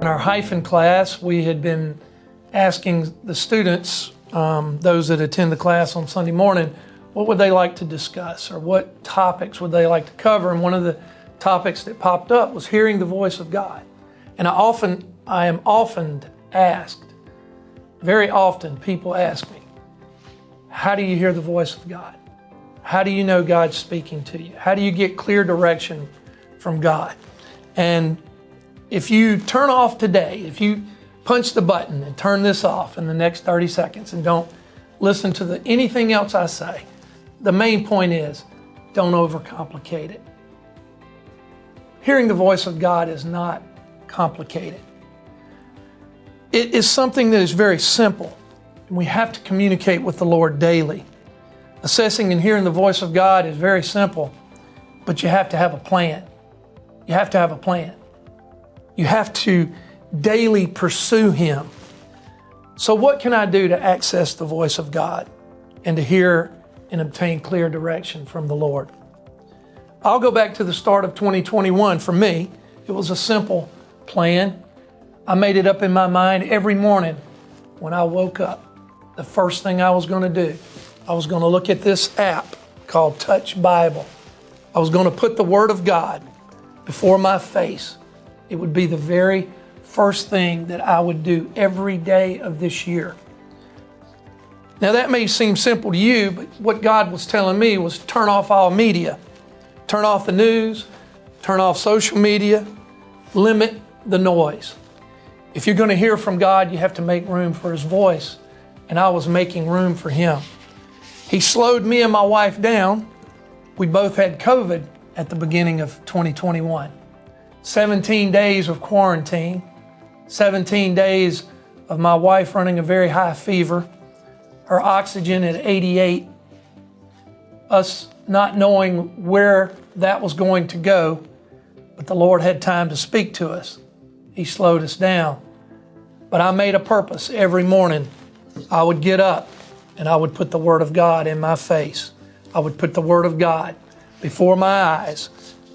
our hyphen class, we had been asking the students, those that attend the class on Sunday morning, what would they like to discuss or what topics would they like to cover? And one of the topics that popped up was hearing the voice of God. And I am often asked, very often people ask me, how do you hear the voice of God? How do you know God's speaking to you? How do you get clear direction from God? And if you turn off today, if you punch the button and turn this off in the next 30 seconds and don't listen to anything else I say, the main point is don't overcomplicate it. Hearing the voice of God is not complicated. It is something that is very simple. And we have to communicate with the Lord daily. Assessing and hearing the voice of God is very simple, but you have to have a plan. You have to have a plan. You have to daily pursue Him. So what can I do to access the voice of God and to hear and obtain clear direction from the Lord? I'll go back to the start of 2021. For me, it was a simple plan. I made it up in my mind every morning when I woke up. The first thing I was going to do, I was going to look at this app called Touch Bible. I was going to put the Word of God before my face. It would be the very first thing that I would do every day of this year. Now that may seem simple to you, but what God was telling me was turn off all media. Turn off the news, turn off social media, limit the noise. If you're going to hear from God, you have to make room for His voice. And I was making room for Him. He slowed me and my wife down. We both had COVID at the beginning of 2021. 17 days of quarantine, 17 days of my wife running a very high fever, her oxygen at 88, us not knowing where that was going to go, but the Lord had time to speak to us. He slowed us down. But I made a purpose every morning. I would get up and I would put the Word of God in my face. I would put the Word of God before my eyes.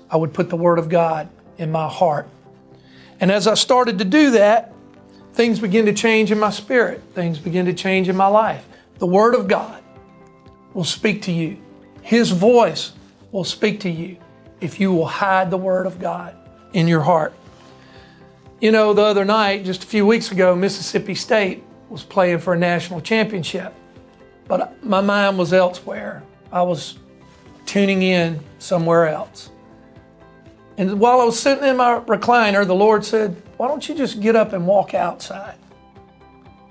I would put the Word of God in my heart. And as I started to do that, things began to change in my spirit. Things began to change in my life. The Word of God will speak to you. His voice will speak to you if you will hide the Word of God in your heart. You know, the other night, just a few weeks ago, Mississippi State was playing for a national championship, but my mind was elsewhere. I was tuning in somewhere else. And while I was sitting in my recliner, the Lord said, why don't you just get up and walk outside?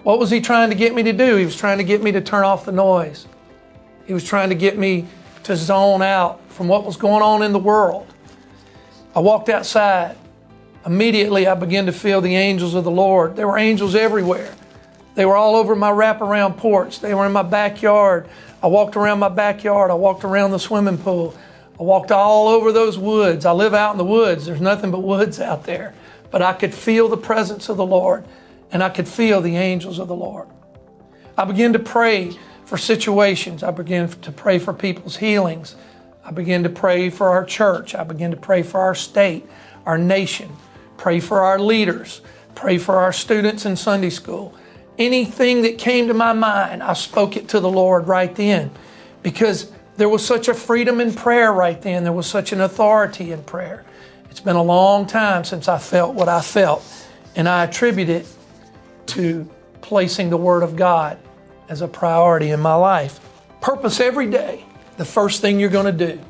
What was He trying to get me to do? He was trying to get me to turn off the noise. He was trying to get me to zone out from what was going on in the world. I walked outside. Immediately, I began to feel the angels of the Lord. There were angels everywhere. They were all over my wraparound porch. They were in my backyard. I walked around my backyard. I walked around the swimming pool. I walked all over those woods. I live out in the woods. There's nothing but woods out there. But I could feel the presence of the Lord, and I could feel the angels of the Lord. I began to pray for situations. I began to pray for people's healings. I began to pray for our church. I began to pray for our state, our nation. Pray for our leaders. Pray for our students in Sunday school. Anything that came to my mind, I spoke it to the Lord right then, because there was such a freedom in prayer right then. There was such an authority in prayer. It's been a long time since I felt what I felt, and I attribute it to placing the Word of God as a priority in my life. Purpose every day. The first thing you're going to do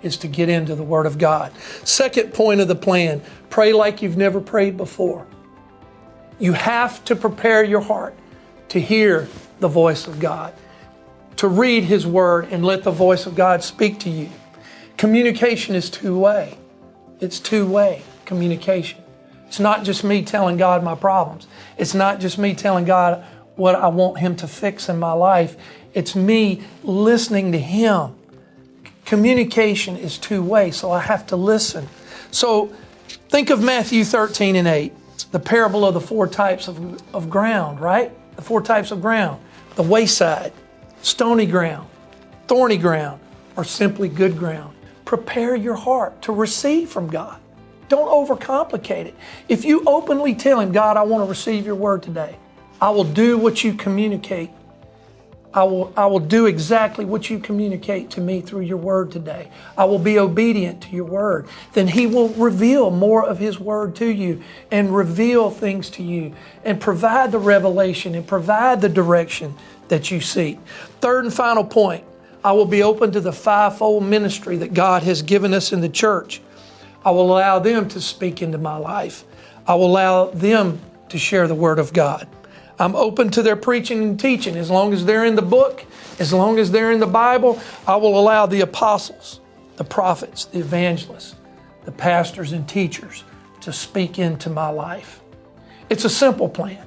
is to get into the Word of God. Second point of the plan, pray like you've never prayed before. You have to prepare your heart to hear the voice of God, to read His Word and let the voice of God speak to you. Communication is two-way. It's two-way communication. It's not just me telling God my problems. It's not just me telling God what I want Him to fix in my life. It's me listening to Him. Communication is two-way, so I have to listen. So think of Matthew 13:8, the parable of the four types of ground, right? The four types of ground. The wayside, stony ground, thorny ground, or simply good ground. Prepare your heart to receive from God. Don't overcomplicate it. If you openly tell him, God, I want to receive your word today. I will do what you communicate. I will do exactly what you communicate to me through your word today. I will be obedient to your word. Then he will reveal more of his word to you and reveal things to you and provide the revelation and provide the direction that you seek. Third and final point, I will be open to the fivefold ministry that God has given us in the church. I will allow them to speak into my life. I will allow them to share the word of God. I'm open to their preaching and teaching. As long as they're in the book, as long as they're in the Bible, I will allow the apostles, the prophets, the evangelists, the pastors and teachers to speak into my life. It's a simple plan.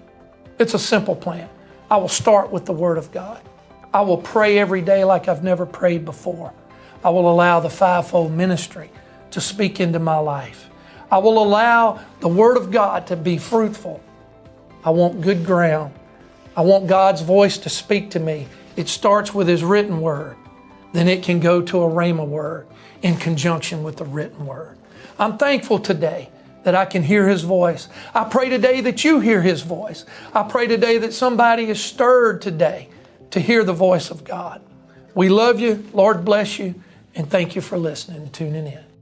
It's a simple plan. I will start with the word of God. I will pray every day like I've never prayed before. I will allow the fivefold ministry to speak into my life. I will allow the word of God to be fruitful. I want good ground. I want God's voice to speak to me. It starts with his written word. Then it can go to a rhema word in conjunction with the written word. I'm thankful today that I can hear his voice. I pray today that you hear his voice. I pray today that somebody is stirred today to hear the voice of God. We love you. Lord bless you. And thank you for listening and tuning in.